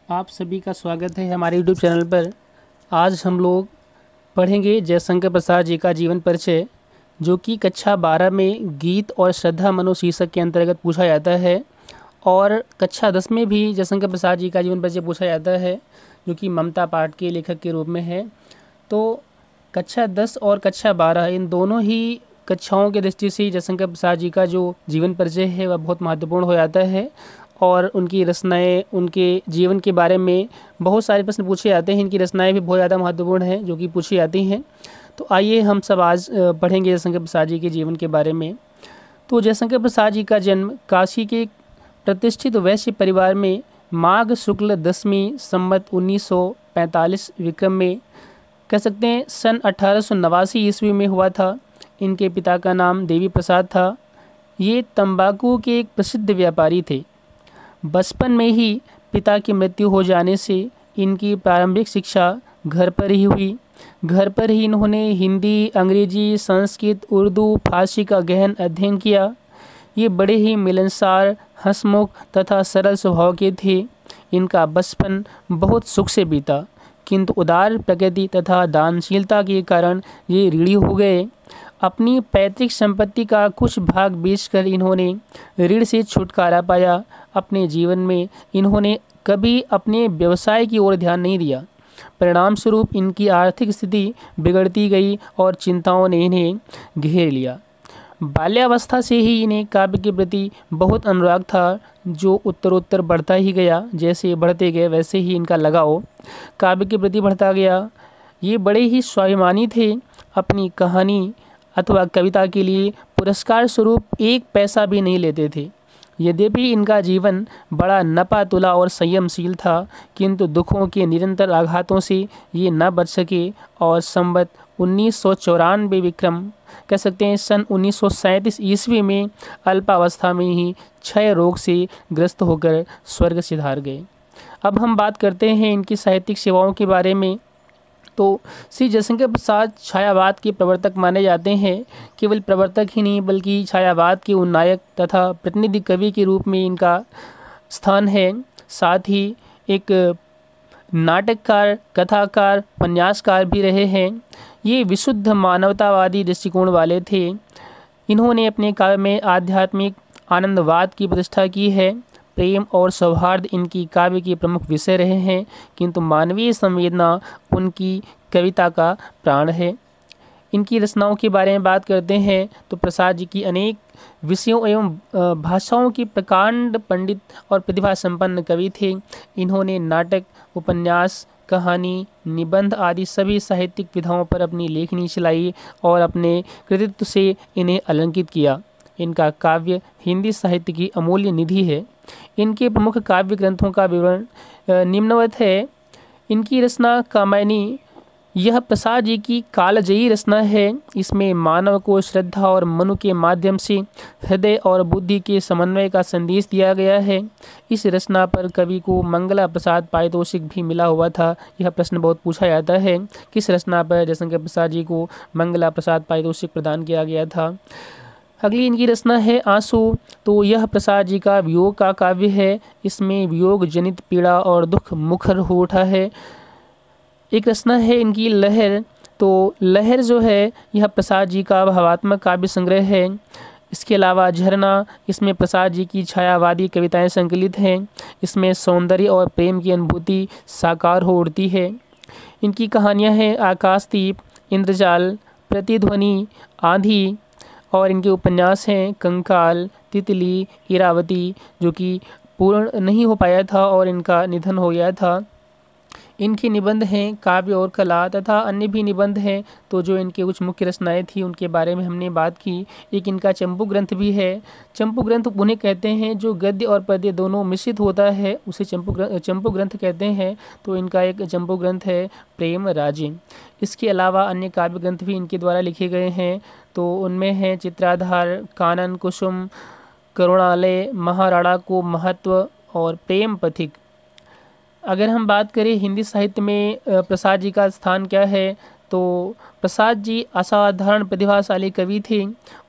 आप सभी का स्वागत है हमारे YouTube चैनल पर। आज हम लोग पढ़ेंगे जयशंकर प्रसाद जी का जीवन परिचय, जो कि कक्षा 12 में गीत और श्रद्धा मनो शीर्षक के अंतर्गत पूछा जाता है। और कक्षा 10 में भी जयशंकर प्रसाद जी का जीवन परिचय पूछा जाता है, जो कि ममता पाठ के लेखक के रूप में है। तो कक्षा 10 और कक्षा 12 इन दोनों ही कक्षाओं की दृष्टि से जयशंकर प्रसाद जी का जो जीवन परिचय है वह बहुत महत्वपूर्ण हो जाता है। और उनकी रचनाएं, उनके जीवन के बारे में बहुत सारे प्रश्न पूछे जाते हैं। इनकी रचनाएं भी बहुत ज़्यादा महत्वपूर्ण हैं जो कि पूछी जाती हैं। तो आइए हम सब आज पढ़ेंगे जयशंकर प्रसाद जी के जीवन के बारे में। तो जयशंकर प्रसाद जी का जन्म काशी के प्रतिष्ठित वैश्य परिवार में माघ शुक्ल 10वीं संवत 1945 विक्रम में, कह सकते हैं सन 1889 ईस्वी में हुआ था। इनके पिता का नाम देवी प्रसाद था। ये तंबाकू के एक प्रसिद्ध व्यापारी थे। बचपन में ही पिता की मृत्यु हो जाने से इनकी प्रारंभिक शिक्षा घर पर ही हुई। घर पर ही इन्होंने हिंदी, अंग्रेजी, संस्कृत, उर्दू, फारसी का गहन अध्ययन किया। ये बड़े ही मिलनसार, हंसमुख तथा सरल स्वभाव के थे। इनका बचपन बहुत सुख से बीता, किंतु उदार प्रकृति तथा दानशीलता के कारण ये ऋणी हो गए। अपनी पैतृक संपत्ति का कुछ भाग बेचकर इन्होंने ऋण से छुटकारा पाया। अपने जीवन में इन्होंने कभी अपने व्यवसाय की ओर ध्यान नहीं दिया। परिणाम स्वरूप इनकी आर्थिक स्थिति बिगड़ती गई और चिंताओं ने इन्हें घेर लिया। बाल्यावस्था से ही इन्हें काव्य के प्रति बहुत अनुराग था, जो उत्तरोत्तर बढ़ता ही गया। जैसे बढ़ते गए वैसे ही इनका लगाव काव्य के प्रति बढ़ता गया। ये बड़े ही स्वाभिमानी थे। अपनी कहानी अथवा कविता के लिए पुरस्कार स्वरूप एक पैसा भी नहीं लेते थे। यद्यपि इनका जीवन बड़ा नपा तुला और संयमशील था, किंतु दुखों के निरंतर आघातों से ये न बच सके और संवत 1994 विक्रम, कह सकते हैं सन 1937 ईस्वी में अल्पावस्था में ही क्षय रोग से ग्रस्त होकर स्वर्ग सिधार गए। अब हम बात करते हैं इनकी साहित्यिक सेवाओं के बारे में। तो श्री जयशंकर प्रसाद छायावाद के प्रवर्तक माने जाते हैं। केवल प्रवर्तक ही नहीं बल्कि छायावाद के उन्नायक तथा प्रतिनिधि कवि के रूप में इनका स्थान है। साथ ही एक नाटककार, कथाकार, उपन्यासकार भी रहे हैं। ये विशुद्ध मानवतावादी दृष्टिकोण वाले थे। इन्होंने अपने काव्य में आध्यात्मिक आनंदवाद की प्रतिष्ठा की है। प्रेम और सौहार्द इनकी काव्य के प्रमुख विषय रहे हैं, किंतु मानवीय संवेदना उनकी कविता का प्राण है। इनकी रचनाओं के बारे में बात करते हैं तो प्रसाद जी की अनेक विषयों एवं भाषाओं के प्रकांड पंडित और प्रतिभा संपन्न कवि थे। इन्होंने नाटक, उपन्यास, कहानी, निबंध आदि सभी साहित्यिक विधाओं पर अपनी लेखनी चलाई और अपने कृतित्व से इन्हें अलंकृत किया। इनका काव्य हिंदी साहित्य की अमूल्य निधि है। इनके प्रमुख काव्य ग्रंथों का विवरण निम्नवत है। इनकी रचना कामायनी, यह प्रसाद जी की कालजयी रचना है। इसमें मानव को श्रद्धा और मनु के माध्यम से हृदय और बुद्धि के समन्वय का संदेश दिया गया है। इस रचना पर कवि को मंगला प्रसाद पारितोषिक भी मिला हुआ था। यह प्रश्न बहुत पूछा जाता है, किस रचना पर जयशंकर प्रसाद जी को मंगला प्रसाद पारितोषिक प्रदान किया गया था। अगली इनकी रचना है आंसू। तो यह प्रसाद जी का वियोग का काव्य है। इसमें वियोग जनित पीड़ा और दुख मुखर हो उठा है। एक रचना है इनकी लहर। तो लहर जो है यह प्रसाद जी का भावात्मक काव्य संग्रह है। इसके अलावा झरना, इसमें प्रसाद जी की छायावादी कविताएं संकलित हैं। इसमें सौंदर्य और प्रेम की अनुभूति साकार हो उठती है। इनकी कहानियां हैं आकाशदीप, इंद्रजाल, प्रतिध्वनि, आंधी। और इनके उपन्यास हैं कंकाल, तितली, इरावती, जो कि पूर्ण नहीं हो पाया था और इनका निधन हो गया था। इनके निबंध हैं काव्य और कला तथा अन्य भी निबंध हैं। तो जो इनके कुछ मुख्य रचनाएं थी उनके बारे में हमने बात की। एक इनका चंपू ग्रंथ भी है। चंपू ग्रंथ उन्हें कहते हैं जो गद्य और पद्य दोनों मिश्रित होता है, उसे चंपू ग्रंथ कहते हैं। तो इनका एक चंपू ग्रंथ है प्रेम राजे। इसके अलावा अन्य काव्य ग्रंथ भी इनके द्वारा लिखे गए हैं। तो उनमें हैं चित्राधार, कानन कुसुम, करुणालय, महाराणा को महत्व और प्रेम पथिक। अगर हम बात करें हिंदी साहित्य में प्रसाद जी का स्थान क्या है, तो प्रसाद जी असाधारण प्रतिभाशाली कवि थे।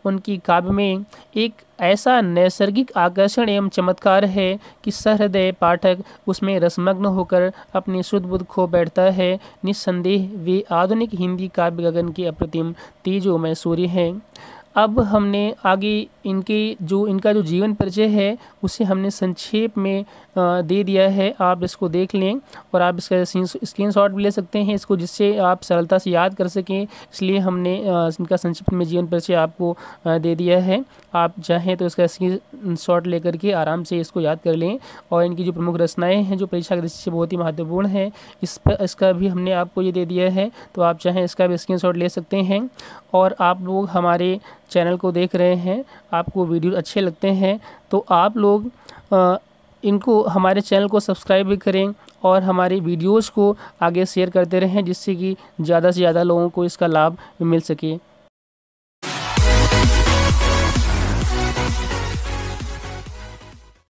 उनकी काव्य में एक ऐसा नैसर्गिक आकर्षण एवं चमत्कार है कि सहृदय पाठक उसमें रसमग्न होकर अपनी सुध बुध खो बैठता है। निस्संदेह वे आधुनिक हिंदी काव्य गगन के अप्रतिम तेजोमय सूर्य हैं। अब हमने आगे इनका जो जीवन परिचय है उसे हमने संक्षेप में दे दिया है। आप इसको देख लें और आप इसका स्क्रीनशॉट भी ले सकते हैं इसको, जिससे आप सरलता से याद कर सकें। इसलिए हमने इनका संक्षिप्त में जीवन परिचय आपको दे दिया है। आप चाहें तो इसका स्क्रीनशॉट लेकर के आराम से इसको याद कर लें। और इनकी जो प्रमुख रचनाएं हैं जो परीक्षा की दृष्टि से बहुत ही महत्वपूर्ण है, इसका भी हमने आपको ये दे दिया है। तो आप चाहें इसका भी स्क्रीनशॉट ले सकते हैं। और आप लोग हमारे चैनल को देख रहे हैं, आपको वीडियो अच्छे लगते हैं तो आप लोग इनको हमारे चैनल को सब्सक्राइब भी करें और हमारे वीडियोस को आगे शेयर करते रहें, जिससे कि ज़्यादा से ज़्यादा लोगों को इसका लाभ मिल सके।